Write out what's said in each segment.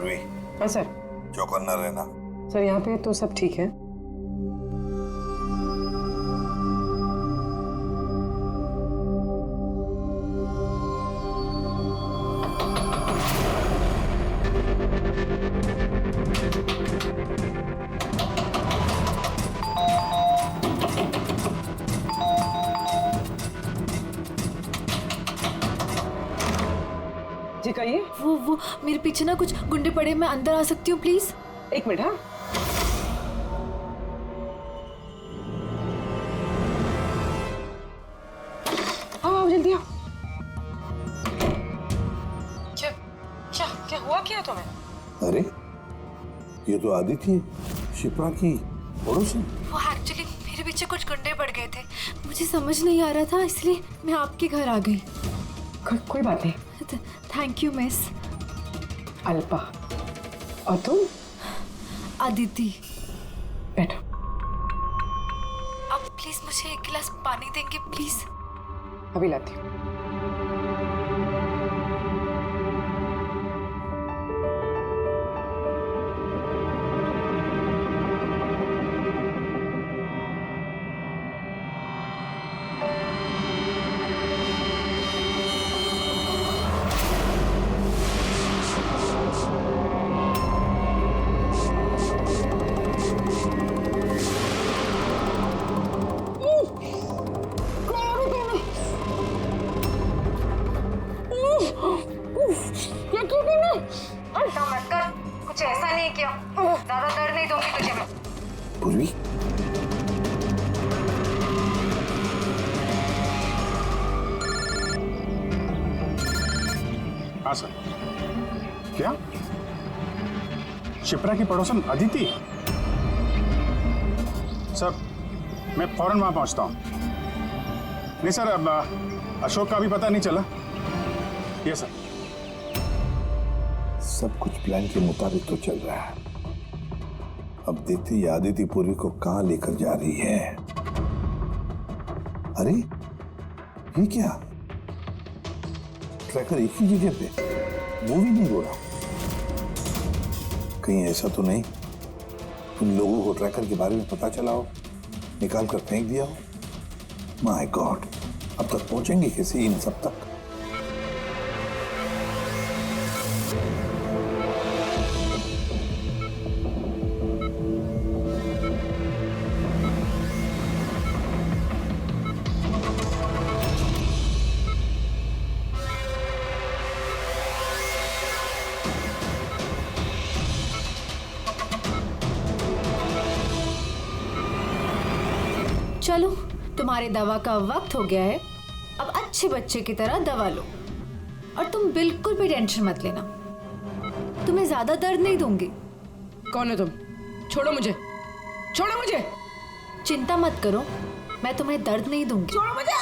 पूर्वी, हाँ सर। चौकन्ना रहना। सर यहाँ पे तो सब ठीक है। जी कहिए। वो मेरे पीछे ना कुछ गुंडे पड़े, मैं अंदर आ सकती हूँ प्लीज? एक मिनट। हाँ आओ जल्दी आओ। क्या क्या क्या हुआ क्या तुम्हें? अरे ये तो आदित्य है, शिप्रा की पड़ोसी। वो एक्चुअली मेरे पीछे कुछ गुंडे पड़ गए थे, मुझे समझ नहीं आ रहा था इसलिए मैं आपके घर आ गई। कोई बात नहीं। Thank you miss. अल्पा और तुम? अदिति। बैठो। आप प्लीज मुझे एक गिलास पानी देंगे प्लीज? अभी लाती हूँ। कुछ ऐसा नहीं किया, ज्यादा दर्द नहीं दूंगी तुझे मैं। पूर्वी, हाँ सर। क्या शिप्रा की पड़ोसन अदिति? सर मैं फौरन वहां पहुंचता हूं। नहीं सर, अब अशोक का भी पता नहीं चला। ये सर। सब कुछ प्लान के मुताबिक तो चल रहा है। अब देखते ही आदित्य पूर्वी को कहां लेकर जा रही है। अरे ये क्या, ट्रैकर एक ही जगह पे मूवी नहीं हो रहा। कहीं ऐसा तो नहीं उन लोगों को ट्रैकर के बारे में पता चला हो, निकाल कर फेंक दिया हो। माय गॉड, अब तक पहुंचेंगे कैसे इन सब तक? चलो तुम्हारे दवा का वक्त हो गया है, अब अच्छे बच्चे की तरह दवा लो। और तुम बिल्कुल भी टेंशन मत लेना, तुम्हें ज्यादा दर्द नहीं दूंगी। कौन हो तुम? छोड़ो मुझे, छोड़ो मुझे। चिंता मत करो, मैं तुम्हें दर्द नहीं दूंगी। छोड़ो मुझे।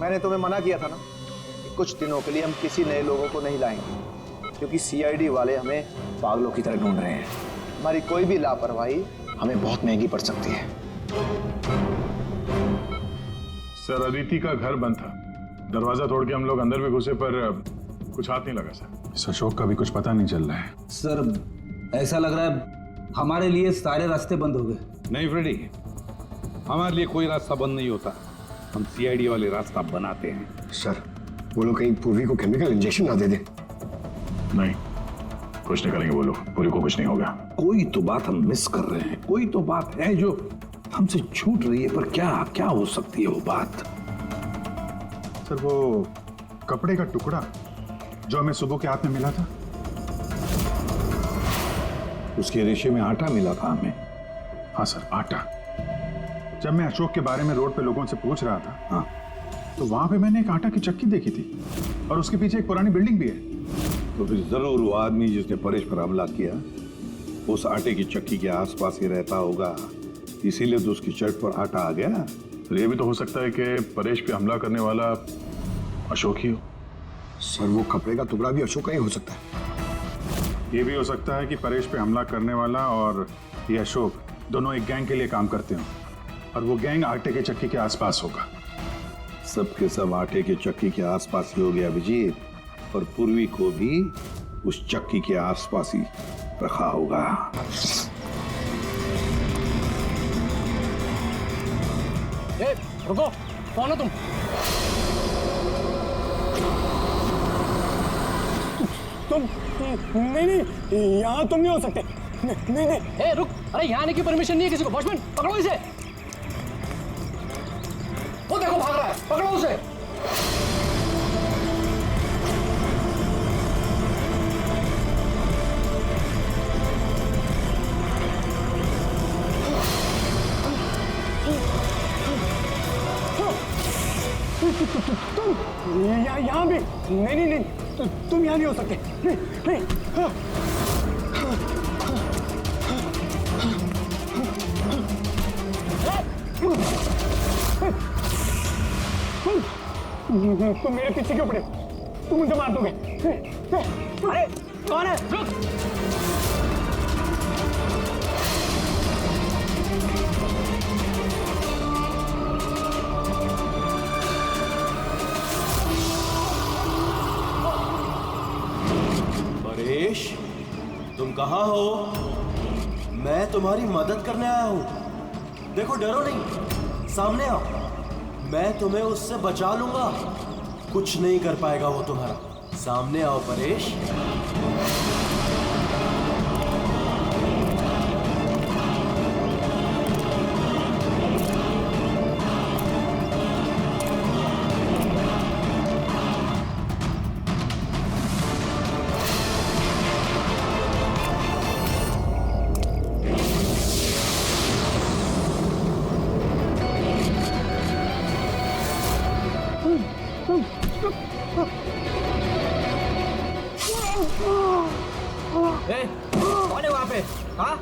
मैंने तुम्हें मना किया था ना कि कुछ दिनों के लिए हम किसी नए लोगों को नहीं लाएंगे, क्योंकि सीआईडी वाले हमें पागलों की तरह ढूंढ रहे हैं। हमारी कोई भी लापरवाही हमें बहुत महंगी पड़ सकती है। सर अदिति का घर बंद था, दरवाजा तोड़ के हम लोग अंदर भी घुसे पर कुछ हाथ नहीं लगा सर। इस अशोक का भी कुछ पता नहीं चल रहा है। सर ऐसा लग रहा है हमारे लिए सारे रास्ते बंद हो गए। नहीं फ्रेडी, हमारे लिए कोई रास्ता बंद नहीं होता, हम सीआईडी वाले रास्ता बनाते हैं। सर वो लोग कहीं पूर्वी को केमिकल इंजेक्शन ना दे दे। नहीं, कुछ नहीं करेंगे वो लोग, पूरी को कुछ नहीं होगा। कोई तो बात हम मिस कर रहे हैं, कोई तो बात है जो हमसे छूट रही है, पर क्या क्या हो सकती है वो बात? सर वो कपड़े का टुकड़ा जो हमें सुबह के हाथ में मिला था, उसके रेशे में आटा मिला था हमें। हाँ सर, आटा। जब मैं अशोक के बारे में रोड पे लोगों से पूछ रहा था, हाँ, तो वहां पे मैंने एक आटा की चक्की देखी थी और उसके पीछे एक पुरानी बिल्डिंग भी है। तो फिर जरूर वो आदमी जिसने परेश पर हमला किया उस आटे की चक्की के आसपास ही रहता होगा, इसीलिए तो उसकी शर्ट पर आटा आ गया। तो ये भी तो हो सकता है कि परेश पे हमला करने वाला अशोक ही हो। सर वो कपड़े का टुकड़ा भी अशोक का ही हो सकता है। ये भी हो सकता है कि परेश पे हमला करने वाला और ये अशोक दोनों एक गैंग के लिए काम करते हो और वो गैंग आटे के चक्की के आसपास होगा। सबके सब आटे के चक्की के आसपास ही हो गया अभिजीत, और पूर्वी को भी उस चक्की के आसपास ही रखा होगा। ए, रुको, कौन हो तुम? तुम नहीं, यहाँ तुम नहीं हो सकते। नहीं। ए, रुक, अरे यहाँ आने की परमिशन नहीं है किसी को। वॉचमैन, पकड़ो इसे। वो देखो भाग रहा है, पकड़ो उसे। तुम यहाँ भी नहीं, तुम यहाँ नहीं हो सकते। नहीं। तुम मेरे पीछे क्यों पड़े? तुम मुझे मार दोगे। अरे कौन है? रुक। परेश, तुम कहाँ हो? मैं तुम्हारी मदद करने आया हूँ। देखो, डरो नहीं, सामने आओ। मैं तुम्हें उससे बचा लूंगा। कुछ नहीं कर पाएगा वो तुम्हारा। सामने आओ परेश। कौन है वहां पे? हाँ?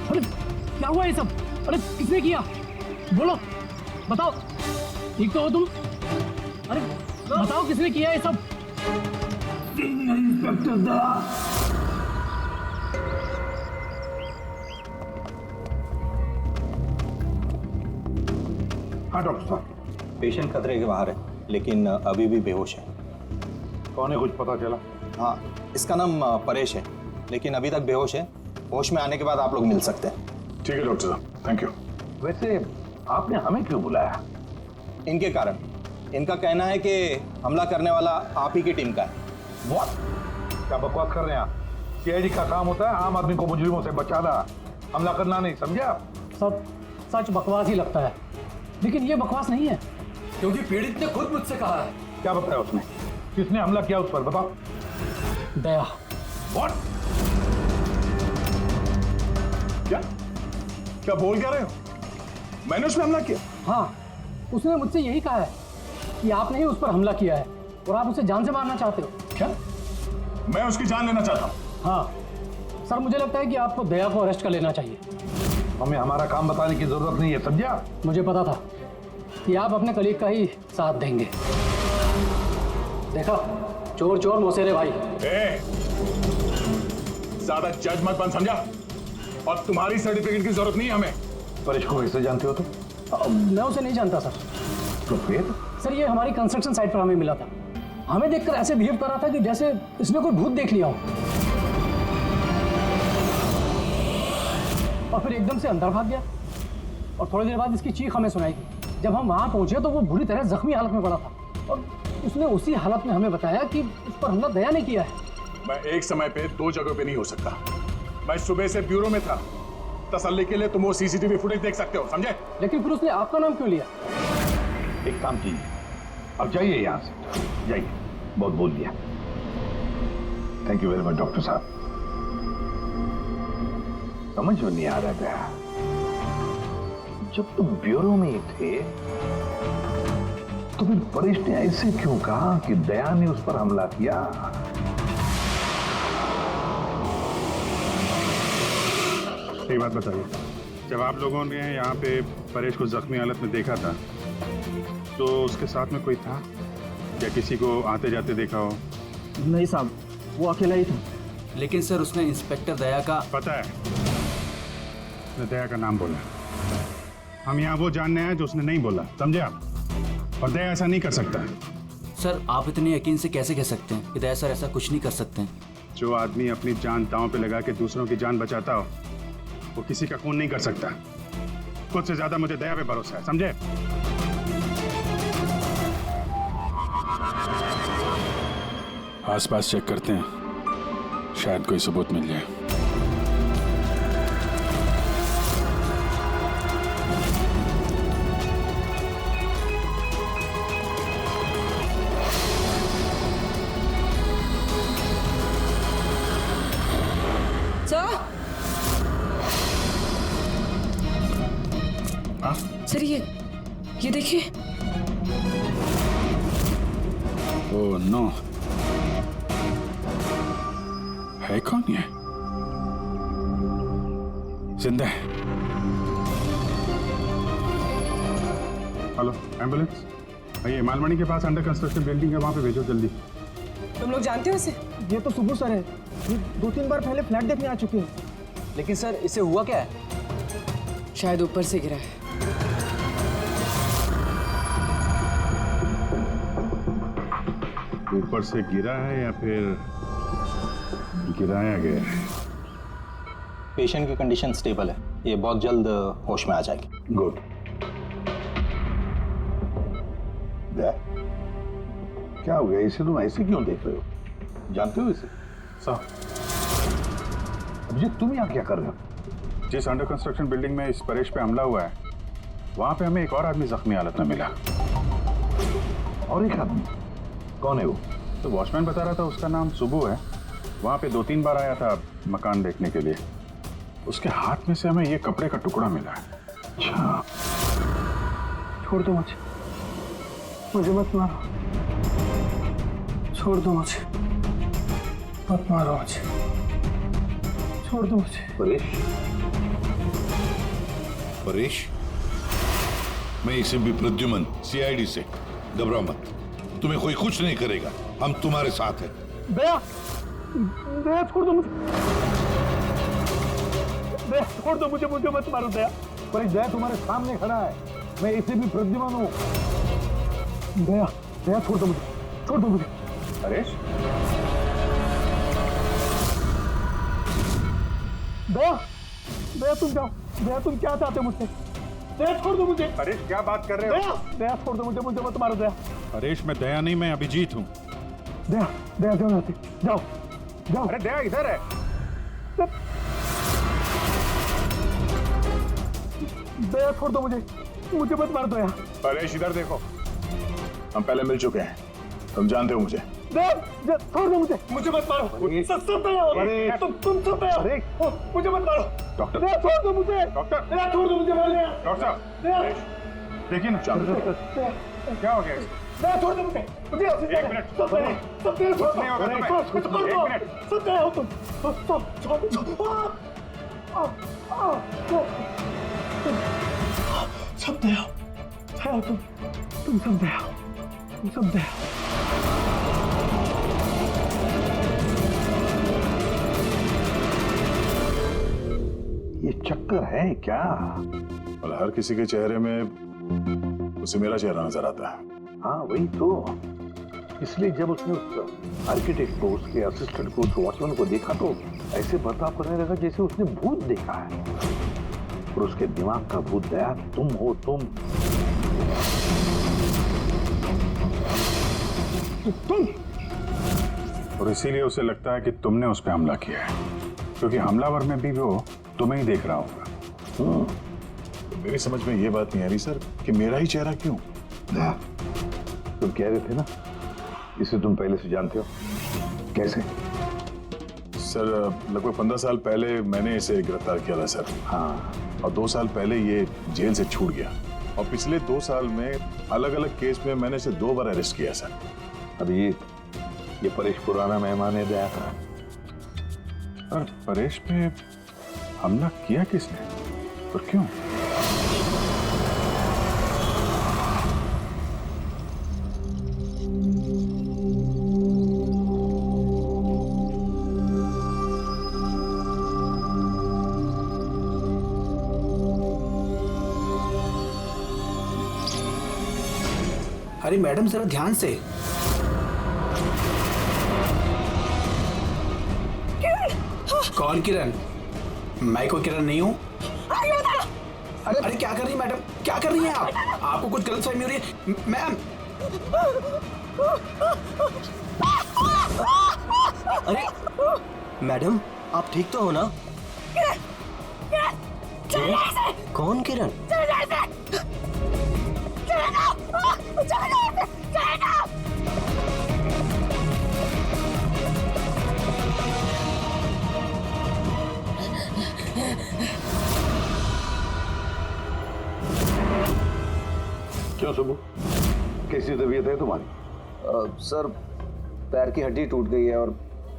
अरे क्या हुआ ये सब? अरे किसने किया? बोलो, बताओ। ठीक तो हो तुम? अरे बताओ किसने किया ये सब? इंस्पेक्टर दा। हाँ डॉक्टर साहब। पेशेंट खतरे के बाहर है, लेकिन अभी भी बेहोश है। कौन है, कुछ पता चला? हाँ, इसका नाम परेश है, लेकिन अभी तक बेहोश है। होश में आने के बाद आप लोग मिल सकते हैं। ठीक है डॉक्टर साहब, थैंक यू। वैसे आपने हमें क्यों बुलाया? इनके कारण। इनका कहना है कि हमला करने वाला आप ही की टीम का है। What? क्या बकवास कर रहे हैं आप? सीआईडी का काम होता है आम आदमी को मुजरिमों से बचाना, हमला करना नहीं, समझे आप? सब सच बकवास ही लगता है, लेकिन ये बकवास नहीं है, क्योंकि पीड़ित ने खुद मुझसे कहा है। क्या बताया उसने? किसने हमला किया उस पर, बताओ। दया। What? क्या बोल क्या रहे हो? मैंने उस पर हमला किया? हाँ, उसने मुझसे यही कहा है कि आपने ही उस पर हमला किया है और आप उसे जान से मारना चाहते हो। क्या? मैं उसकी जान लेना चाहता हूँ? हाँ सर, मुझे लगता है कि आपको दया को अरेस्ट कर लेना चाहिए। हमें हमारा काम बताने की जरूरत नहीं है, समझे आप? मुझे पता था कि आप अपने कलीग का ही साथ देंगे। देखा, चोर चोर मौसेरे भाई। ज्यादा जज मत बन, समझा? और तुम्हारी सर्टिफिकेट की जरूरत नहीं है हमें। परेश को कैसे जानते हो तुम? मैं उसे नहीं जानता सर। तो फिर? सर, ये हमारी कंस्ट्रक्शन साइट पर हमें मिला था। हमें देखकर ऐसे बिहेव कर रहा था कि जैसे इसने कोई भूत देख लिया हो, और फिर एकदम से अंदर भाग गया। और थोड़ी देर बाद इसकी चीख हमें सुनाई दी। जब हम वहां पहुंचे तो वो बुरी तरह जख्मी हालत में पड़ा था, और उसने उसी हालत में हमें बताया कि उस पर हमला दया ने किया है। मैं एक समय पे दो जगह पे नहीं हो सकता। मैं सुबह से ब्यूरो में था। तसल्ली के लिए तुम वो सीसीटीवी फुटेज देख सकते हो, समझे? लेकिन फिर उसने आपका नाम क्यों लिया? एक काम कीजिए, अब जाइए यहाँ से, जाइए। बहुत बोल दिया। Thank you very much doctor साहब। समझ में नहीं आ रहा था, जब तुम ब्यूरो में ही थे तो फिर परेश ने ऐसे क्यों कहा कि दया ने उस पर हमला किया? एक बात बताइए, जब आप लोगों ने यहाँ पे परेश को जख्मी हालत में देखा था तो उसके साथ में कोई था या किसी को आते जाते देखा हो? नहीं साहब, वो अकेला ही था। लेकिन सर उसने इंस्पेक्टर दया का पता है, उसने दया का नाम बोला। हम यहाँ वो जानने आए जो उसने नहीं बोला, समझे आप? और दया ऐसा नहीं कर सकता। सर आप इतने यकीन से कैसे कह सकते हैं कि दया सर ऐसा कुछ नहीं कर सकते हैं? जो आदमी अपनी जान दांव पे लगा के दूसरों की जान बचाता हो, वो किसी का खून नहीं कर सकता। खुद से ज्यादा मुझे दया पे भरोसा है, समझे? आसपास चेक करते हैं, शायद कोई सबूत मिल जाए। सर ये देखिए। ओह नो, है कौन ये? जिंदा है। हेलो एम्बुलेंस, भैया मालमणी के पास अंडर कंस्ट्रक्शन बिल्डिंग है, वहां पे भेजो जल्दी। तुम लोग जानते हो इसे? ये तो सुबह सर है, ये 2-3 बार पहले फ्लैट देखने आ चुके हैं। लेकिन सर इसे हुआ क्या है? शायद ऊपर से गिरा है। ऊपर से गिरा है या फिर गिराया गया है? पेशेंट की कंडीशन स्टेबल है, ये बहुत जल्द होश में आ जाएगी। गुड। क्या हो गया? इसे तुम ऐसे क्यों देख रहे हो? जानते हो इसे? साहब, अभिजीत तुम यहाँ क्या कर रहे हो? जिस अंडर कंस्ट्रक्शन बिल्डिंग में इस परेश पे हमला हुआ है, वहां पे हमें एक और आदमी जख्मी हालत में मिला। और एक आदमी? कौन है वो? तो वॉचमैन बता रहा था उसका नाम सुबू है। वहां पे 2-3 बार आया था मकान देखने के लिए। उसके हाथ में से हमें ये कपड़े का टुकड़ा मिला है। अच्छा, छोड़ दो मुझे मत मारो, छोड़ दो मुझे, मत मारो मुझे, छोड़ दो मुझे। परेश, परेश, मैं इसे भी प्रद्युमन CID से। घबराओ मत, तुम्हें कोई कुछ नहीं करेगा, हम तुम्हारे साथ हैं। दया, दया छोड़ दो मुझे, दया छोड़ दो मुझे, मुझे मत मारो दया। पर दया तुम्हारे सामने खड़ा है, मैं इसे भी प्रद्युमन हूँ। दया, दया छोड़ दो मुझे, छोड़ दो मुझे। परेश, दया, दया तुम जाओ, दया तुम क्या चाहते हो मुझसे? दया छोड़ दो मुझे। परेश क्या बात कर रहे हो? दया, दया छोड़ दो मुझे, मुझे मत मारो दया। परेश मैं दया नहीं, मैं अभिजीत हूँ। दया, दया जाओ यहाँ से, जाओ, जाओ। अरे दया इधर है। दया छोड़ दो मुझे, मुझे मत मार दो दया। परेश इधर देखो, हम पहले मिल चुके हैं, तुम जानते हो मुझे। दया छोड़ दो मुझे, मुझे मत मारो। सब दया हो, तुम सब दया हो, मुझे मत मारो। डॉक्टर, दया छोड़ दो मुझे, डॉक्टर, दया छोड़ दो मुझे, मार दया। डॉक्टर साहब, दया, देखिए ना, क्या हो गया? दया छोड़ दो मुझे, एक मिनट, सब दया छोड़ नहीं होगा दो, तुम्हें। एक मिनट, सब दया हो तुम, सब दया हो तुम सब दया हो, तुम सब दया हो। ये चक्कर है क्या? और हर किसी के चेहरे में उसे मेरा चेहरा नजर आता है। हाँ वही तो, इसलिए जब उसने उस आर्किटेक्ट को, उसके असिस्टेंट को, उस वॉचमैन को देखा तो ऐसे बर्ताव करने लगा जैसे उसने भूत देखा है। और उसके दिमाग का भूत दया तुम हो, तुम। और इसीलिए उसे लगता है कि तुमने उस पर हमला किया है, क्योंकि हमलावर में भी वो तुम्हें ही देख रहा होगा। तो मेरी समझ में ये बात नहीं आ रही सर कि मेरा ही चेहरा क्यों? दया, तुम कह रहे थे ना इसे तुम पहले से जानते हो। कैसे? सर लगभग 15 साल पहले मैंने इसे गिरफ्तार किया था सर। हाँ, और 2 साल पहले ये जेल से छूट गया। और पिछले 2 साल में अलग अलग केस में मैंने इसे 2 बार अरेस्ट किया सर। अभी ये परेश पुराना मेहमान है दया का। और परेश पे हमला किया किसने और क्यों? अरे मैडम जरा ध्यान से। कौन किरण? मैं कोई किरण नहीं हूँ। अरे क्या कर रही है मैडम, क्या कर रही हैं आप? आपको कुछ गलतफहमी हो रही है मैम। अरे मैडम, आप ठीक तो हो ना? कौन किरण? क्यों सुबह, कैसी तबीयत है तुम्हारी? सर, पैर की हड्डी टूट गई है और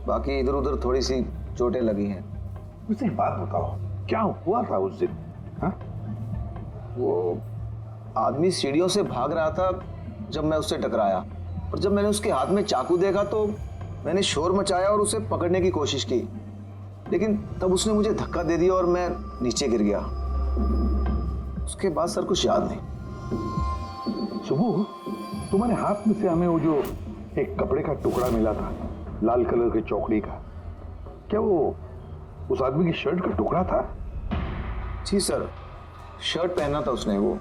बाकी इधर उधर थोड़ी सी चोटें लगी हैं। मुझे एक बात बताओ, क्या हुआ था उस दिन? हाँ? वो आदमी सीढ़ियों से भाग रहा था जब मैं उससे टकराया, और जब मैंने उसके हाथ में चाकू देखा तो मैंने शोर मचाया और उसे पकड़ने की कोशिश की, लेकिन तब उसने मुझे धक्का दे दिया और मैं नीचे गिर गया। उसके बाद सर कुछ याद नहीं। सुबह, तुम्हारे हाथ में से हमें वो जो एक कपड़े का टुकड़ा मिला था, लाल कलर की चौकड़ी का, क्या वो उस आदमी की शर्ट का टुकड़ा था? जी सर, शर्ट पहना था उसने वो,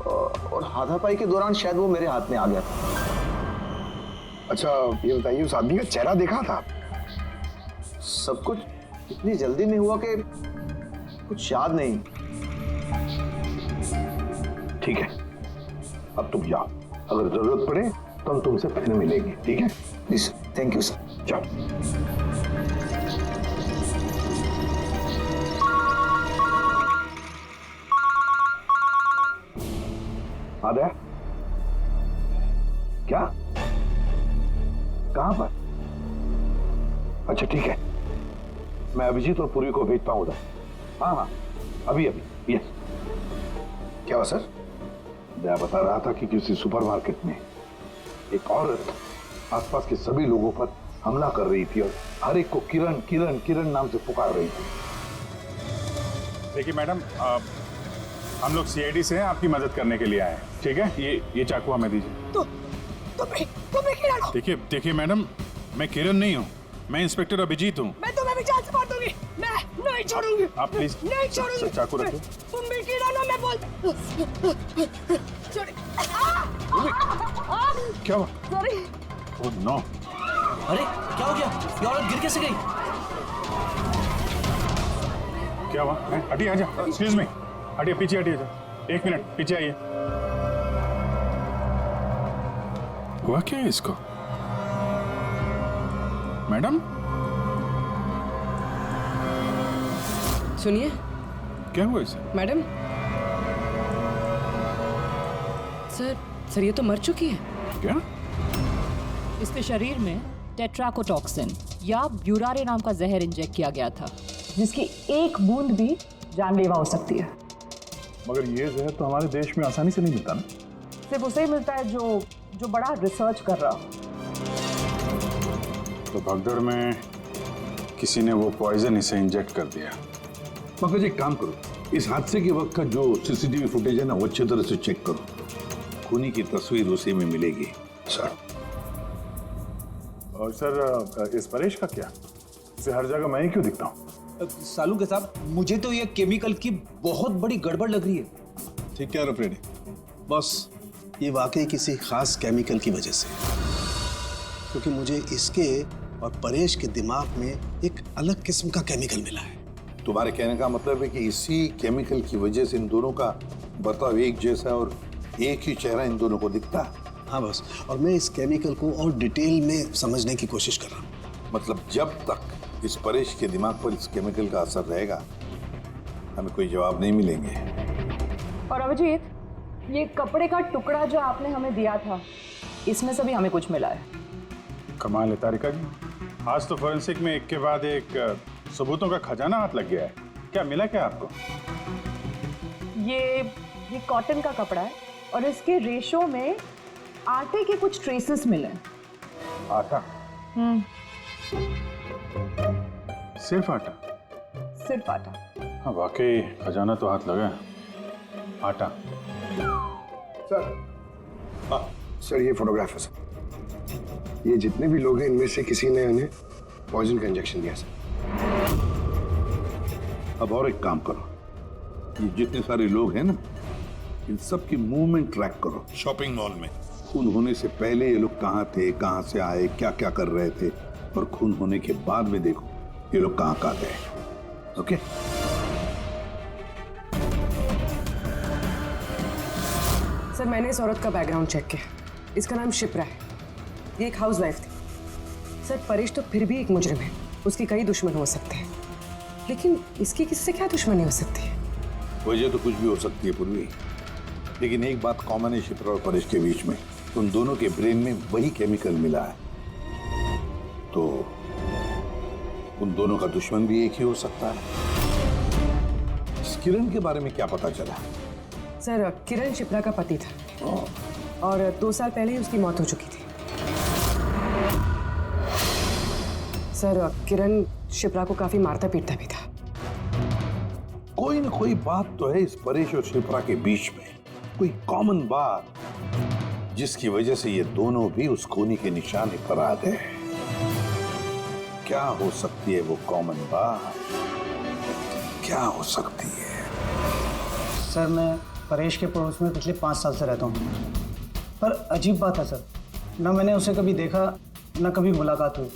और हाथापाई के दौरान शायद वो मेरे हाथ में आ गया था। अच्छा ये बताइए, उस आदमी का चेहरा देखा था? सब कुछ इतनी जल्दी में हुआ कि कुछ याद नहीं। ठीक है, अब तुम जाओ, अगर जरूरत पड़े तो हम तुमसे फिर मिलेंगे, ठीक है? जी सर, थैंक यू सर। जाओ। आदया, क्या? कहां पर? अच्छा ठीक है, मैं अभिजीत और पूर्वी को भेजता हूं उधर। हाँ हाँ, अभी अभी। यस। क्या हुआ सर? मैं बता रहा था कि किसी सुपरमार्केट में एक औरत आसपास के सभी लोगों पर हमला कर रही थी और हर एक को किरण किरण किरण नाम से पुकार रही थी। देखिए मैडम, हम लोग सीआईडी से हैं, आपकी मदद करने के लिए आए हैं, ठीक है? ये चाकू हमें दीजिए। देखिए मैडम, मैं किरण नहीं हूँ, मैं इंस्पेक्टर अभिजीत हूँ। मैं तुम्हें भी जान से मार दूंगी। मैं नहीं छोड़ूंगी। आप प्लीज नहीं छोड़ूंगी। चाकू रखिए। तुम भी किरण हो, मैं बोल। क्या हुआ? सॉरी। Oh no. अरे क्या हो गया? ये औरत गिर कैसे गई? क्या हुआ? हटिए, आजा। एक्सक्यूज मी, हटिए, पीछे हटिए। एक मिनट पीछे आइए। हुआ क्या है इसको? मैडम सुनिए। क्या हुआ इसे? मैडम, सर ये तो मर चुकी है। क्या? इसके शरीर में टेट्राकोटॉक्सिन या ब्यूरारे नाम का जहर इंजेक्ट किया गया था, जिसकी एक बूंद भी जानलेवा हो सकती है। मगर ये जहर तो हमारे देश में आसानी से नहीं मिलता ना। सिर्फ उसे ही मिलता है जो बड़ा रिसर्च कर रहा हो। तो भगदड़ में किसी ने वो पॉइजन इसे इंजेक्ट कर दिया। मगर एक काम करो, इस हादसे के वक्त का जो सीसीटीवी फुटेज है ना, वो अच्छी तरह से चेक करो। खूनी की तस्वीर उसी में मिलेगी सर। और सर, इस परेश का क्या? इसे हर जगह मैं ही क्यों दिखता हूँ? सालू के साहब, मुझे तो ये केमिकल की बहुत बड़ी गड़बड़ लग रही है। ठीक कह रहे फ्रेडी बॉस, ये वाकई किसी खास केमिकल की वजह से, क्योंकि मुझे इसके और परेश के दिमाग में एक अलग किस्म का केमिकल मिला है। तुम्हारे कहने का मतलब है कि इसी केमिकल की वजह से इन दोनों का बर्ताव एक जैसा और एक ही चेहरा इन दोनों को दिखता है। हाँ बॉस, और मैं इस केमिकल को और डिटेल में समझने की कोशिश कर रहा हूँ। मतलब जब तक इस परेश के दिमाग पर इस केमिकल का असर रहेगा, हमें कोई जवाब नहीं मिलेंगे। और अभिजीत, ये कपड़े का टुकड़ा जो आपने हमें दिया था, इसमें से भी हमें कुछ मिला है। कमाल है तारिका जी, आज तो फोरेंसिक में एक के बाद एक सबूतों का खजाना हाथ लग गया है। क्या मिला क्या आपको? ये कॉटन का कपड़ा है और इसके रेशो में आटे के कुछ ट्रेसेस मिले। आटा? सिर्फ आटा? सिर्फ आटा। हाँ वाकई खजाना तो हाथ लगा है। आटा। सर, सर ये फोटोग्राफ है सर। ये जितने भी लोग हैं इनमें से किसी ने उन्हें पॉइजन का इंजेक्शन दिया सर। अब और एक काम करो, ये जितने सारे लोग हैं ना, इन सब की मूवमेंट ट्रैक करो शॉपिंग मॉल में। खून होने से पहले ये लोग कहाँ थे, कहाँ से आए, क्या क्या कर रहे थे, और खून होने के बाद में देखो ये लोग कहाँ कहाँ गए। ओके? सर मैंने इस औरत का बैकग्राउंड चेक किया। इसका नाम शिप्रा है। ये एक हाउस वाइफ थी। सर परेश तो फिर भी एक मुजरिम है, उसके कई दुश्मन हो सकते हैं, लेकिन इसकी किससे क्या दुश्मनी हो सकती है? वजह तो कुछ भी हो सकती है पूर्वी, लेकिन एक बात कॉमन है शिप्रा और परेश के बीच में, उन दोनों के ब्रेन में वही केमिकल मिला है। तो उन दोनों का दुश्मन भी एक ही हो सकता है। इस किरण के बारे में क्या पता चला? सर किरण शिप्रा का पति था और 2 साल पहले ही उसकी मौत हो चुकी थी। सर किरण शिप्रा को काफी मारता पीटता भी था। कोई ना कोई बात तो है इस परेश और शिप्रा के बीच में, कोई कॉमन बात, जिसकी वजह से ये दोनों भी उस खूनी के निशाने पर आ गए। क्या हो सकती है वो कॉमन बात? क्या हो सकती है? सर मैं परेश के पड़ोस में पिछले 5 साल से रहता हूँ, पर अजीब बात है सर, ना मैंने उसे कभी देखा ना कभी मुलाकात हुई।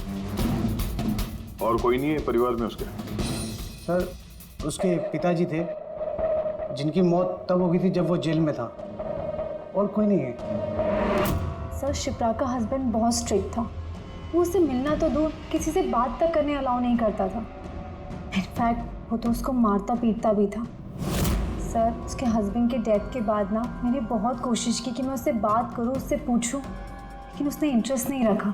और कोई नहीं है परिवार में उसके? सर उसके पिताजी थे, जिनकी मौत तब हो गई थी जब वो जेल में था, और कोई नहीं है। सर शिप्रा का हस्बैंड बहुत स्ट्रिक्ट था। वो उससे मिलना तो दूर, किसी से बात तक करने अलाउ नहीं करता था। इनफैक्ट वो तो उसको मारता पीटता भी था। सर उसके हस्बैंड के डेथ के बाद ना मैंने बहुत कोशिश की कि मैं उससे बात करूं, उससे पूछूं, लेकिन उसने इंटरेस्ट नहीं रखा।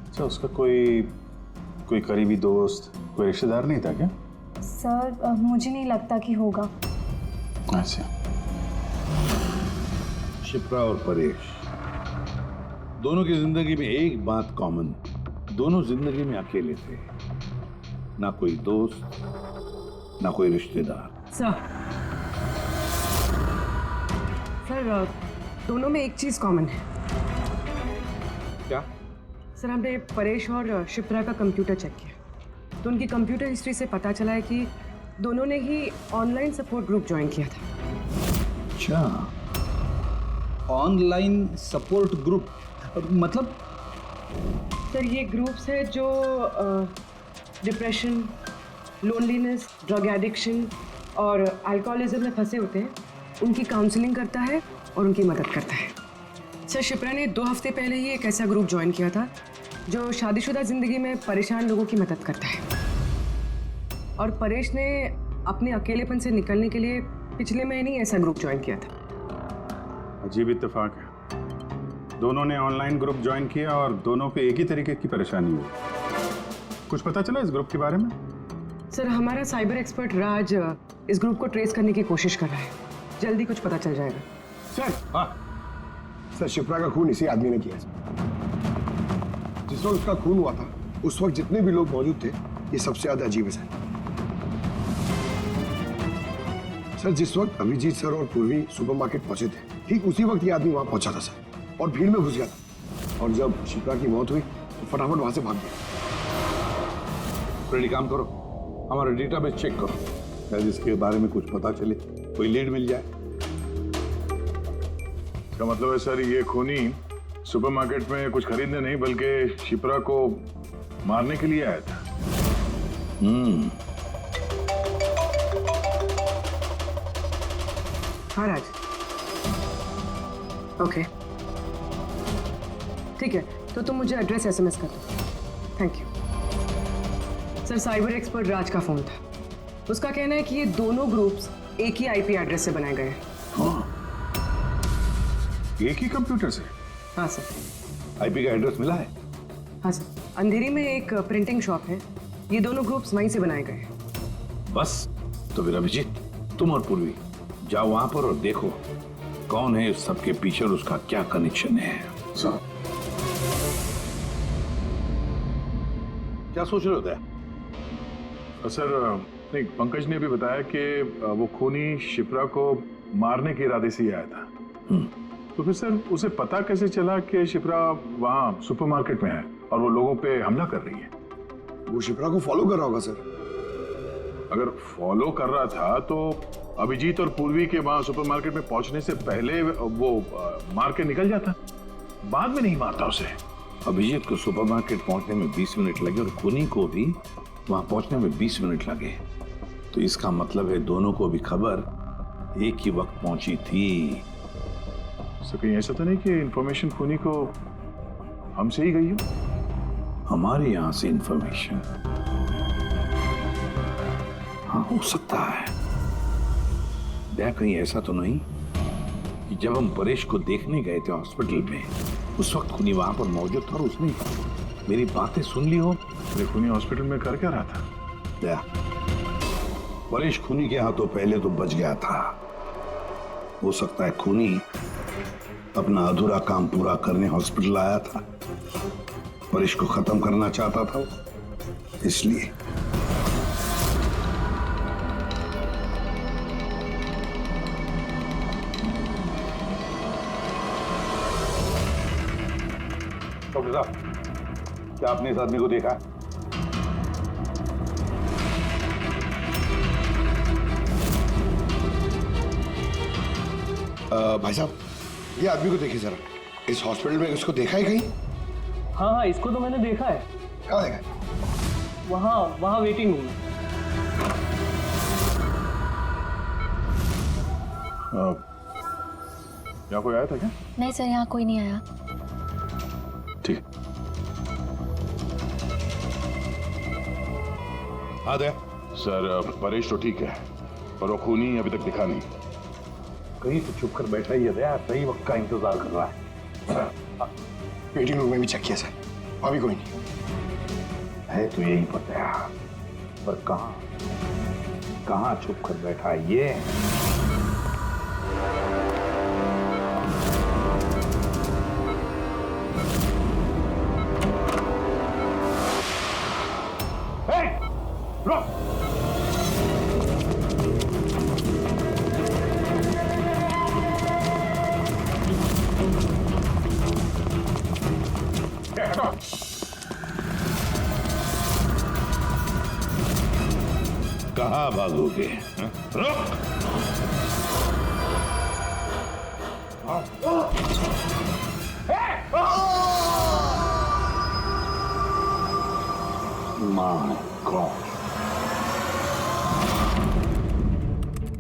अच्छा, उसका कोई करीबी दोस्त, कोई रिश्तेदार नहीं था क्या? सर मुझे नहीं लगता कि होगा। अच्छा। शिप्रा और परेश दोनों की जिंदगी में एक बात कॉमन, दोनों जिंदगी में अकेले थे, ना कोई दोस्त ना कोई रिश्तेदार। सर दोनों में एक चीज कॉमन है। क्या? सर हमने परेश और शिप्रा का कंप्यूटर चेक किया, तो उनकी कंप्यूटर हिस्ट्री से पता चला है कि दोनों ने ही ऑनलाइन सपोर्ट ग्रुप ज्वाइन किया था। अच्छा, ऑनलाइन सपोर्ट ग्रुप मतलब? सर ये ग्रुप्स है जो डिप्रेशन, लोनलीनेस, ड्रग एडिक्शन और अल्कोहलिज्म में फंसे होते हैं, उनकी काउंसलिंग करता है और उनकी मदद करता है। सर शिप्रा ने 2 हफ्ते पहले ही एक ऐसा ग्रुप ज्वाइन किया था जो शादीशुदा जिंदगी में परेशान लोगों की मदद करता है, और परेश ने अपने अकेलेपन से निकलने के लिए पिछले महीने ही ऐसा ग्रुप ज्वाइन किया था। अजीब इत्तेफाक है, दोनों ने ऑनलाइन ग्रुप ज्वाइन किया और दोनों को एक ही तरीके की परेशानी हुई। कुछ पता चला इस ग्रुप के बारे में? सर हमारा साइबर एक्सपर्ट राज इस ग्रुप को ट्रेस करने की कोशिश कर रहा है, जल्दी कुछ पता चल जाएगा। सर हाँ सर, शिप्रा का खून इसी आदमी ने किया। जिस वक्त उसका खून हुआ था उस वक्त जितने भी लोग मौजूद थे, ये सबसे ज्यादा अजीब है सर। जिस वक्त अभिजीत सर और पूर्वी सुपरमार्केट पहुंचे थे, ठीक उसी वक्त ये आदमी वहां पहुंचा था सर, और भीड़ में घुस गया था, और जब शिप्रा की मौत हुई तो फटाफट वहां से भाग गया। रेडी, काम करो, हमारा डेटाबेस चेक करो, शायद इसके बारे में कुछ पता चले, कोई लीड मिल जाए। इसका मतलब है सर ये खूनी सुपरमार्केट में कुछ खरीदने नहीं बल्कि शिप्रा को मारने के लिए आया था। हाँ राज, ओके ठीक है, तो तुम मुझे एड्रेस एसएमएस कर दो। Thank you. Sir cyber expert Raj का फोन था, उसका कहना है कि ये दोनों ग्रुप्स एक ही आईपी एड्रेस से बनाए गए हैं। हाँ, एक ही कंप्यूटर से? हाँ सर। आईपी का एड्रेस मिला है? हाँ सर, अंधेरी में एक प्रिंटिंग शॉप है, ये दोनों ग्रुप्स वहीं से बनाए गए हैं। बस, तो फिर अभिजीत तुम और पूर्वी जाओ वहां पर और देखो कौन है इस सबके पीछे और उसका क्या कनेक्शन है। क्या सोच रहे होते हैं? सर नहीं, पंकज ने भी बताया कि वो खूनी शिप्रा को मारने के इरादे से ही आया था। तो फिर सर उसे पता कैसे चला कि शिप्रा वहाँ सुपरमार्केट में है और वो लोगों पे हमला कर रही है? वो शिप्रा को फॉलो कर रहा होगा सर। अगर फॉलो कर रहा था तो अभिजीत और पूर्वी के वहाँ सुपरमार्केट में पहुंचने से पहले वो मार के निकल जाता, बाद में नहीं मारता उसे। अभिजीत को सुपरमार्केट पहुंचने में 20 मिनट लगे और खूनी को भी वहां पहुंचने में 20 मिनट लगे, तो इसका मतलब है दोनों को भी खबर एक ही वक्त पहुंची थी। सर कहीं ऐसा तो नहीं कि इंफॉर्मेशन खूनी को हमसे ही गई हो? हमारे यहां से इंफॉर्मेशन? हाँ, हो सकता है। क्या कहीं ऐसा तो नहीं कि जब हम परेश को देखने गए थे हॉस्पिटल में, उस वक्त खूनी वहां पर मौजूद था और उसने मेरी बातें सुन ली हो? खूनी हॉस्पिटल में कर क्या रहा था? क्या परेश खूनी के हाथों पहले तो बच गया था। हो सकता है खूनी अपना अधूरा काम पूरा करने हॉस्पिटल आया था, परेश को खत्म करना चाहता था इसलिए। डॉक्टर साहब, क्या आपने इस आदमी को देखा? भाई साहब, ये आदमी को देखिए जरा, इस हॉस्पिटल में इसको देखा है कहीं? हाँ हाँ, इसको तो मैंने देखा है। कहाँ देखा है? वहाँ वेटिंग रूम में। यहाँ कोई आया था क्या? नहीं सर, यहाँ कोई नहीं आया। ठीक। हाँ दे सर परेश तो ठीक है, पर वो खूनी अभी तक दिखा नहीं। कहीं तो चुप कर बैठा ही है, सही वक्त का इंतजार कर रहा है। वेटिंग रूम में भी चेक किया सर, अभी कोई नहीं है। तो यही पता है, पर कहाँ छुप कर बैठा है ये? कहाँ भागोगे? रुक! My God!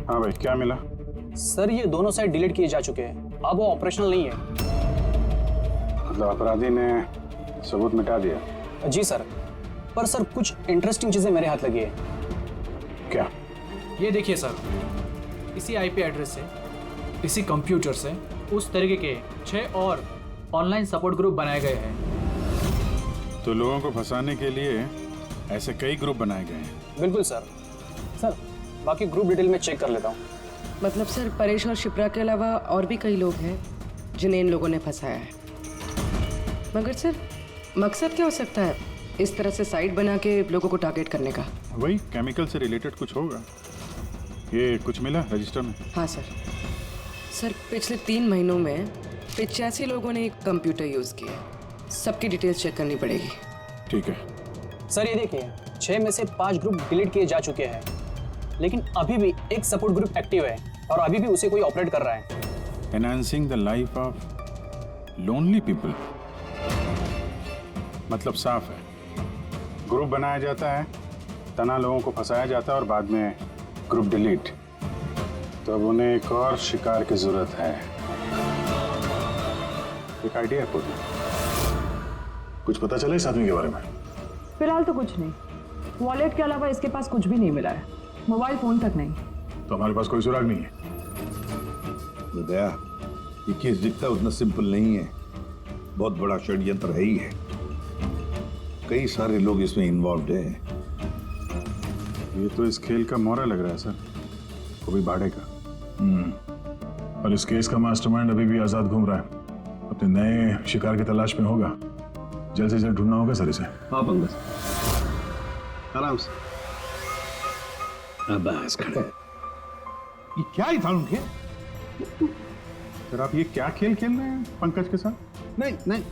हाँ भाई, क्या मिला? सर ये दोनों साइड डिलीट किए जा चुके हैं, अब वो ऑपरेशनल नहीं है। मतलब अपराधी ने सबूत मिटा दिया? जी सर, पर सर कुछ इंटरेस्टिंग चीजें मेरे हाथ लगी है। क्या? ये देखिए सर, इसी आईपी एड्रेस से, इसी कंप्यूटर से उस तरीके के 6 और ऑनलाइन सपोर्ट ग्रुप बनाए गए हैं। तो लोगों को फंसाने के लिए ऐसे कई ग्रुप बनाए गए हैं? बिल्कुल सर। सर बाकी ग्रुप डिटेल में चेक कर लेता हूँ। मतलब सर, परेश और शिप्रा के अलावा और भी कई लोग हैं जिन्हें इन लोगों ने फंसाया है। मगर सर मकसद क्या हो सकता है इस तरह से साइट बना के लोगों को टारगेट करने का? वही केमिकल से रिलेटेड कुछ होगा। ये कुछ मिला रजिस्टर में? हाँ सर। सर पिछले 3 महीनों में 85 लोगों ने कंप्यूटर यूज़ किया। सबकी डिटेल्स चेक करनी पड़ेगी। ठीक है सर, ये देखिए 6 में से 5 ग्रुप डिलीट किए जा चुके हैं, लेकिन अभी भी एक सपोर्ट ग्रुप एक्टिव है और अभी भी उसे कोई ऑपरेट कर रहा है। Enhancing the life of lonely people, मतलब साफ है, ग्रुप बनाया जाता है, तना लोगों को फंसाया जाता है और बाद में ग्रुप डिलीट। तो अब उन्हें एक और शिकार की जरूरत है। एक आइडिया है पूरी? कुछ पता चला इस आदमी के बारे में? फिलहाल तो कुछ नहीं। वॉलेट के अलावा इसके पास कुछ भी नहीं मिला है, मोबाइल फोन तक नहीं। तो हमारे पास कोई सुराग नहीं है। दया, ये केस दिखता उतना सिंपल नहीं है, बहुत बड़ा षड्यंत्र है ही है। कई सारे लोग इसमें इन्वॉल्व हैं। ये तो इस खेल का मोहरा लग रहा है सर, वो भी भाड़े का। और इस केस का मास्टरमाइंड अभी भी आजाद घूम रहा है, अपने नए शिकार की तलाश में होगा। जल्द से जल्द ढूंढना होगा सर इसे। हाँ पंकज, आराम से। बस खड़े। ये क्या ही था उनके? सर आप ये क्या खेल खेल रहे हैं पंकज के साथ? नहीं नहीं,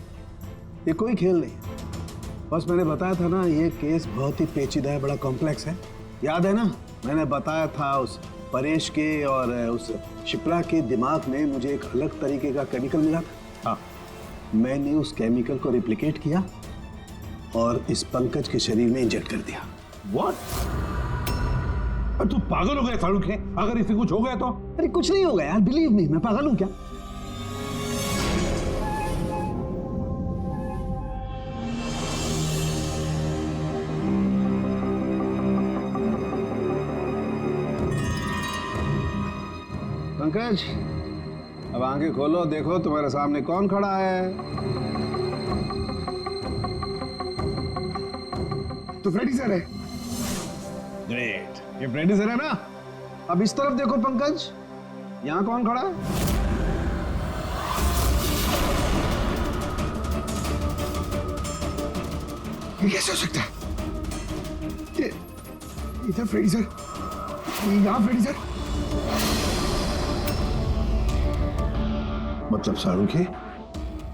ये कोई खेल नहीं। बस मैंने बताया था ना, ये केस बहुत ही पेचीदा है, बड़ा कॉम्प्लेक्स है। याद है ना, मैंने बताया था उस परेश के और उस शिप्रा के दिमाग में मुझे एक अलग तरीके का केमिकल मिला था। हाँ, मैंने उस केमिकल को रिप्लिकेट किया और इस पंकज के शरीर में इंजेक्ट कर दिया। What? तू पागल हो गया फारूक है? अगर इसे कुछ हो गया तो? अरे कुछ नहीं होगा यार, बिलीव मी, मैं पागल हूं क्या? पंकज, अब आंखें खोलो, देखो तुम्हारे सामने कौन खड़ा है। तो फ्रेडी सर है। ग्रेट, ये फ्रेडी सर है ना। अब इस तरफ देखो पंकज, यहां कौन खड़ा है? ये कैसे हो सकता है? ये इधर फ्रेडी सर, यहाँ फ्रेडी सर। मतलब शाहरुख है,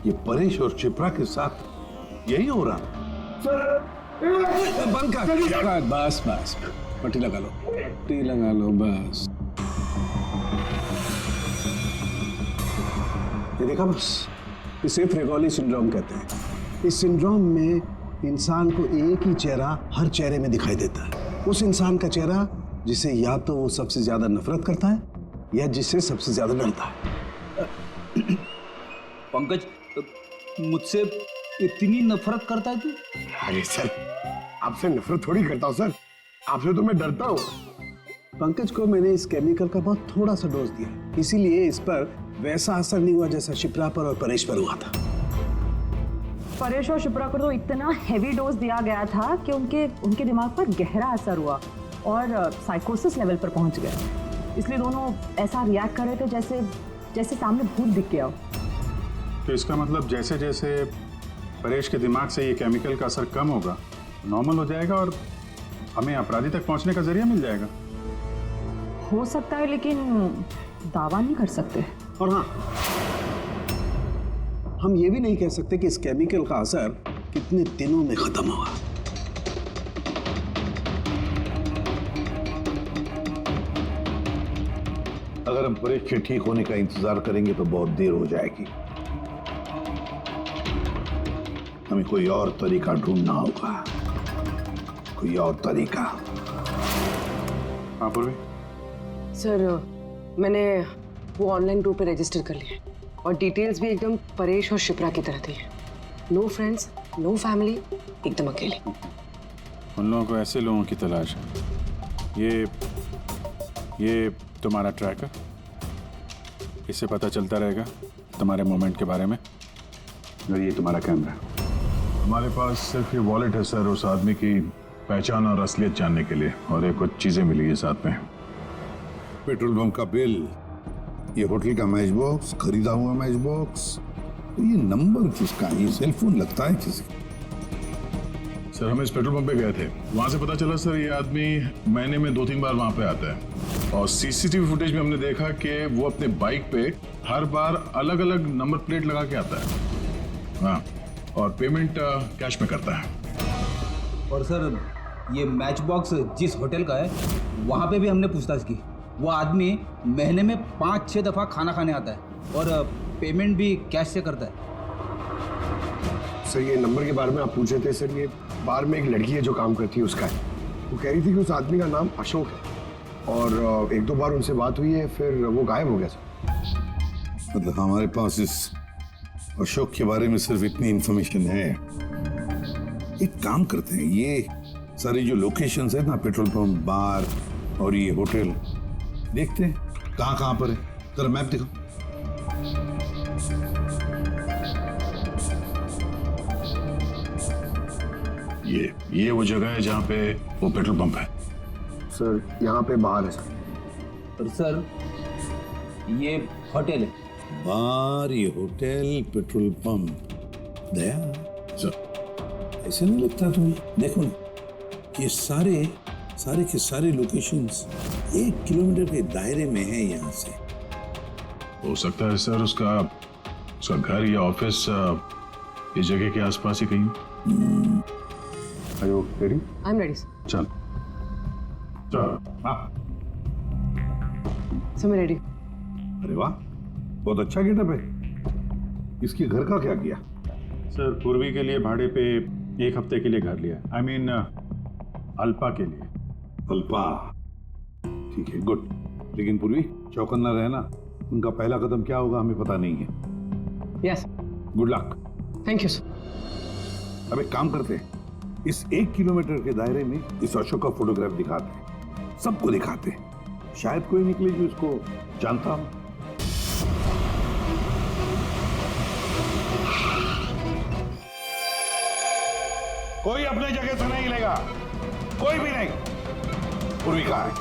ये परेश और शिप्रा के साथ यही हो रहा है। बंद कर, बस बस, पट्टी लगा लो, पट्टी लगा लो बस। ये देखा बस, इसे फ्रेगोली सिंड्रोम कहते हैं। इस सिंड्रोम में इंसान को एक ही चेहरा हर चेहरे में दिखाई देता है। उस इंसान का चेहरा जिसे या तो वो सबसे ज्यादा नफरत करता है या जिससे सबसे ज्यादा डरता है। पंकज, मुझसे इतनी नफरत करता है तू? अरे सर, आपसे नफरत थोड़ी करता हूँ सर, आपसे तो मैं डरता हूँ। पंकज को मैंने इस केमिकल का बहुत थोड़ा सा डोज दिया, इसीलिए इस पर वैसा असर नहीं हुआ जैसा शिप्रा पर और परेश पर हुआ था। परेश और शिप्रा को तो इतना हैवी डोज दिया गया था कि उनके दिमाग पर गहरा असर हुआ और साइकोसिस लेवल पर पहुंच गए। इसलिए दोनों ऐसा रिएक्ट कर रहे थे जैसे सामने भूत दिख गया हो। तो इसका मतलब जैसे जैसे परेश के दिमाग से ये केमिकल का असर कम होगा, नॉर्मल हो जाएगा और हमें अपराधी तक पहुंचने का जरिया मिल जाएगा। हो सकता है, लेकिन दावा नहीं कर सकते। और हाँ, हम ये भी नहीं कह सकते कि इस केमिकल का असर कितने दिनों में खत्म होगा। अगर हम परेश के ठीक होने का इंतजार करेंगे तो बहुत देर हो जाएगी। हमें कोई और तरीका ढूंढना होगा, कोई और तरीका। हाँ पूर्वी। सर, मैंने वो ऑनलाइन ग्रुप पे रजिस्टर कर लिया और डिटेल्स भी एकदम परेश और शिप्रा की तरह थी। नो फ्रेंड्स, नो फैमिली, एकदम अकेले। उन लोगों को ऐसे लोगों की तलाश है। ये तुम्हारा ट्रैकर, इससे पता चलता रहेगा तुम्हारे मोमेंट के बारे में। और ये तुम्हारा कैमरा। हमारे पास सिर्फ ये वॉलेट है सर, उस आदमी की पहचान और असलियत जानने के लिए, और ये कुछ चीजें मिली है साथ में। पेट्रोल पंप का बिल, ये होटल का मैच बॉक्स, खरीदा हुआ मैच बॉक्स, तो ये नंबर किसका? ये सेलफोन लगता है किसका? सर हम इस पेट्रोल पंप पे गए थे, वहां से पता चला सर ये आदमी महीने में 2-3 बार वहां पे आता है और सीसीटीवी फुटेज में हमने देखा कि वो अपने बाइक पे हर बार अलग अलग नंबर प्लेट लगा के आता है। हाँ, और पेमेंट कैश में करता है। और सर ये मैच बॉक्स जिस होटल का है वहाँ पे भी हमने पूछताछ की। वो आदमी महीने में 5-6 दफ़ा खाना खाने आता है और पेमेंट भी कैश से करता है। सर ये नंबर के बारे में आप पूछ रहे थे सर, ये बार में एक लड़की है जो काम करती है उसका है। वो कह रही थी कि उस आदमी का नाम अशोक है और 1-2 बार उनसे बात हुई है, फिर वो गायब हो गया सर। मतलब हमारे पास इस अशोक के बारे में सिर्फ इतनी इंफॉर्मेशन है। एक काम करते हैं, ये सारी जो लोकेशंस है ना, पेट्रोल पंप, बार और ये होटल, देखते हैं कहाँ पर है। जरा मैप दिखाओ। ये वो जगह है जहाँ पे वो पेट्रोल पंप है। सर यहाँ पे बाहर है सर। और सर ये होटल है। बार, ये होटल, पेट्रोल पंप। दया सर, ऐसे नहीं लगता तुम्हें? देखो ना, ये सारे के सारे लोकेशंस 1 किलोमीटर के दायरे में है यहाँ से। हो सकता है सर उसका घर या ऑफिस इस जगह के आसपास ही कहीं। Are you ready? I'm ready, sir. चल चल। हाँ सर मैं रेडी। अरे वाह, बहुत अच्छा गेटअप है। इसके घर का क्या किया? सर पूर्वी के लिए भाड़े पे 1 हफ्ते के लिए घर लिया। आई मीन अल्पा के लिए। अल्पा, ठीक है, गुड। लेकिन पूर्वी चौकन्ना रहना, उनका पहला कदम क्या होगा हमें पता नहीं है। Yes. Good luck. Thank you sir. अब एक काम करते हैं, इस 1 किलोमीटर के दायरे में इस अशोक का फोटोग्राफ दिखाते हैं, सबको दिखाते हैं, शायद कोई निकले जो इसको जानता हो। कोई अपने जगह से नहीं हिलेगा, कोई भी नहीं। पूर्वी कहाँ है?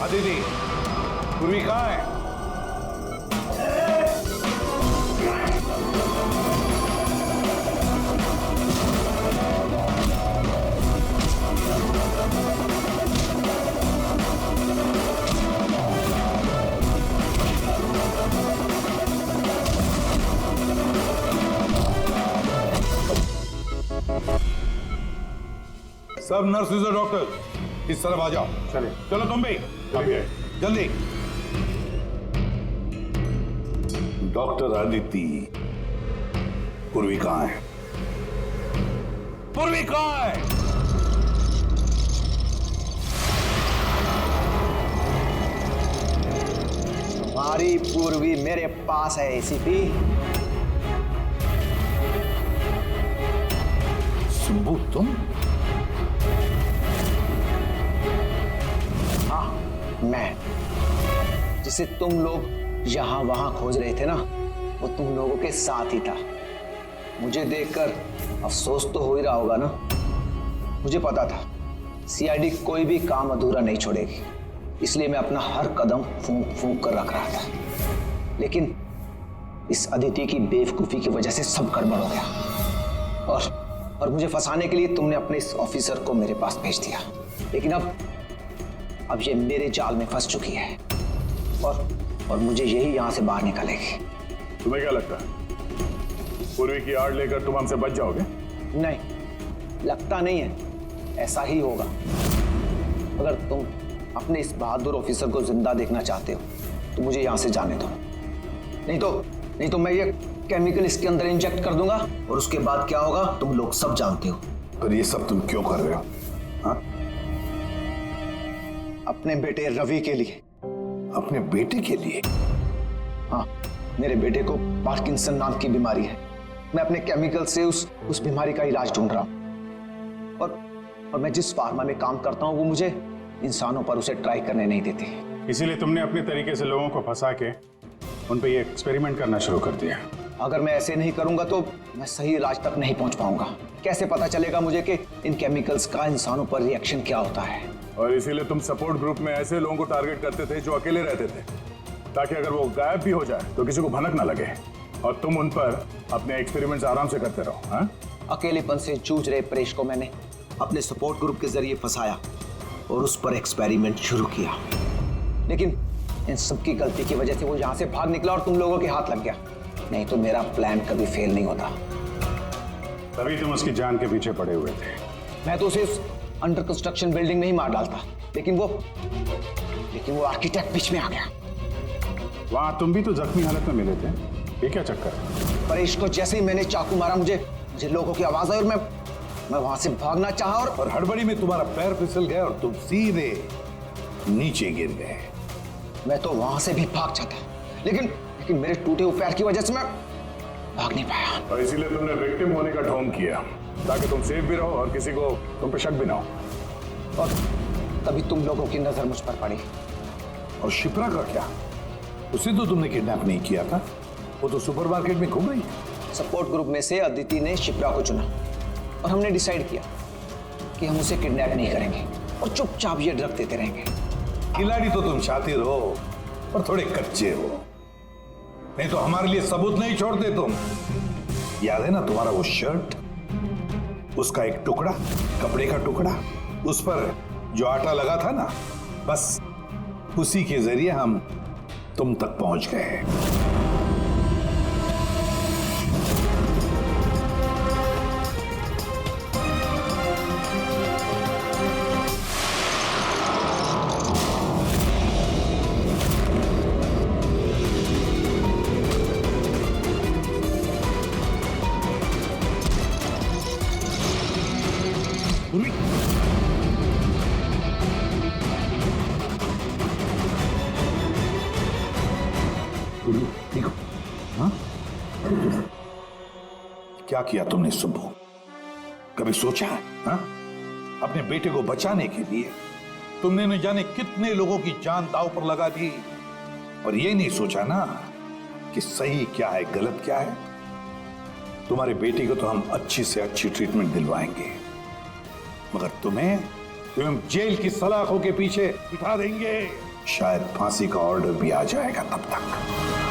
अदिति, पूर्वी कहाँ है? सब नर्सेज और डॉक्टर इस तरफ आ जाओ। चलिए। चलो तुम भी जल्दी। डॉक्टर अदिति, पूर्वी कहाँ है? पूर्वी कहाँ है? हमारी पूर्वी मेरे पास है एसीपी। शंभू तुम? मैं, जिसे तुम लोग यहां वहां खोज रहे थे ना, वो तुम लोगों के साथ ही था। मुझे देखकर अफसोस तो हो ही रहा होगा ना। मुझे पता था सीआईडी कोई भी काम अधूरा नहीं छोड़ेगी, इसलिए मैं अपना हर कदम फूंक फूंक कर रख रहा था। लेकिन इस अदिति की बेवकूफी की वजह से सब गड़बड़ हो गया और मुझे फंसाने के लिए तुमने अपने इस ऑफिसर को मेरे पास भेज दिया। लेकिन अब ये मेरे जाल में फंस चुकी है और मुझे यही यहां से बाहर निकालेगी। तुम्हें क्या लगता है पूर्वी की आड़ लेकर तुम हमसे बच जाओगे? नहीं, लगता नहीं है, ऐसा ही होगा। अगर तुम अपने इस बहादुर ऑफिसर को जिंदा देखना चाहते हो तो मुझे यहां से जाने दो, नहीं तो मैं ये केमिकल इसके अंदर इंजेक्ट कर दूंगा और उसके बाद क्या होगा तुम लोग सब जानते हो। पर ये सब तुम क्यों कर रहे हो? हाँ? अपने बेटे रवि के लिए। अपने बेटे के लिए? हाँ, मेरे बेटे को पार्किंसन नाम की बीमारी है। मैं अपने केमिकल से उस बीमारी का इलाज ढूंढ रहा हूं और मैं जिस फार्मा में काम करता हूं वो मुझे इंसानों पर उसे ट्राई करने नहीं देती। इसीलिए तुमने अपने तरीके से लोगों को फंसा के उन पे ये एक्सपेरिमेंट करना शुरू कर दिया। अगर मैं ऐसे नहीं करूंगा तो मैं सही इलाज तक नहीं पहुंच पाऊंगा। कैसे पता चलेगा मुझे कि इन केमिकल्स का इंसानों पर रिएक्शन क्या होता है? और इसीलिए तुम सपोर्ट ग्रुप में ऐसे लोगों को टारगेट करते थे जो अकेले रहते थे, ताकि अगर वो गायब भी हो जाए तो किसी को भनक ना लगे और तुम उन पर अपने एक्सपेरिमेंट्स आराम से करते रहो। हाँ? अकेलेपन से जूझ रहे परेश को मैंने अपने सपोर्ट ग्रुप के जरिए फंसाया और उस पर एक्सपेरिमेंट शुरू किया। लेकिन इन सबकी गलती की वजह से वो यहाँ से भाग निकला और तुम लोगों के हाथ लग गया। नहीं तो मेरा प्लान कभी फेल नहीं होता। तभी तुम उसकी जान के पीछे पड़े हुए थे। मैं तो उसे अंडर कंस्ट्रक्शन बिल्डिंग में ही मार डालता, लेकिन वो आर्किटेक्ट बीच में आ गया। वहां तुम भी तो जख्मी हालत में मिले थे, ये क्या चक्कर है? परेश को जैसे ही मैंने चाकू मारा मुझे लोगों की आवाज आई और मैं वहां से भागना चाहा और हड़बड़ी में तुम्हारा पैर फिसल गया और तुम सीधे नीचे गिर गए। मैं तो वहां से भी भाग जाता, लेकिन मेरे टूटे हुए पैर की वजह से मैं भाग नहीं पाया। और इसीलिए तुमने विक्टिम होने का ढोंग किया ताकि तुम सेफ भी रहो और किसी को तुम पे शक भी ना हो। और तभी तुम लोगों की नजर मुझ पर पड़ी। और शिप्रा का क्या? उसे तो तुमने किडनैप नहीं किया था, वो तो सुपरमार्केट में घूम रही थी। सपोर्ट ग्रुप में से अदिति ने शिप्रा को चुना और हमने डिसाइड किया कि हम उसे किडनैप नहीं करेंगे और चुपचाप ये ड्रग देते रहेंगे। खिलाड़ी तो तुम शातिर हो और थोड़े कच्चे हो, नहीं तो हमारे लिए सबूत नहीं छोड़ते तुम। याद है ना तुम्हारा वो शर्ट, उसका एक टुकड़ा, कपड़े का टुकड़ा, उस पर जो आटा लगा था ना, बस उसी के जरिए हम तुम तक पहुंच गए। देखो हाँ क्या किया तुमने सुब्बू? कभी सोचा है हाँ? अपने बेटे को बचाने के लिए तुमने न जाने कितने लोगों की जान दांव पर लगा दी, पर यह नहीं सोचा ना कि सही क्या है गलत क्या है। तुम्हारे बेटे को तो हम अच्छी से अच्छी ट्रीटमेंट दिलवाएंगे, मगर तुम्हें जेल की सलाखों के पीछे बिठा देंगे। शायद फांसी का ऑर्डर भी आ जाएगा तब तक।